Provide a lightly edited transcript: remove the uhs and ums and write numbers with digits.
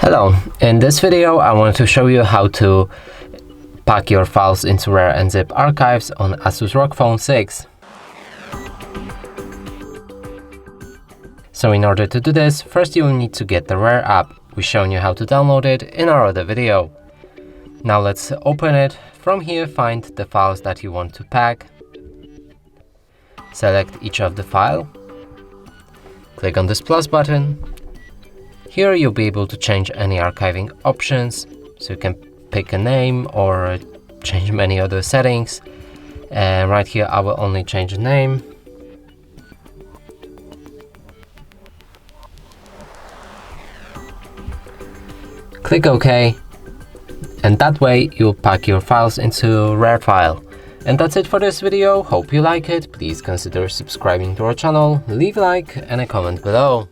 Hello, in this video I want to show you how to pack your files into RAR and zip archives on Asus ROG Phone 6. So in order to do this, first you will need to get the RAR app. We've shown you how to download it in our other video. Now let's open it. From here, find the files that you want to pack. Select each of the file. Click on this plus button. Here you'll be able to change any archiving options, so you can pick a name or change many other settings. And right here I will only change the name. Click OK, and that way you'll pack your files into RAR file. And that's it for this video. Hope you like it. Please consider subscribing to our channel, leave a like and a comment below.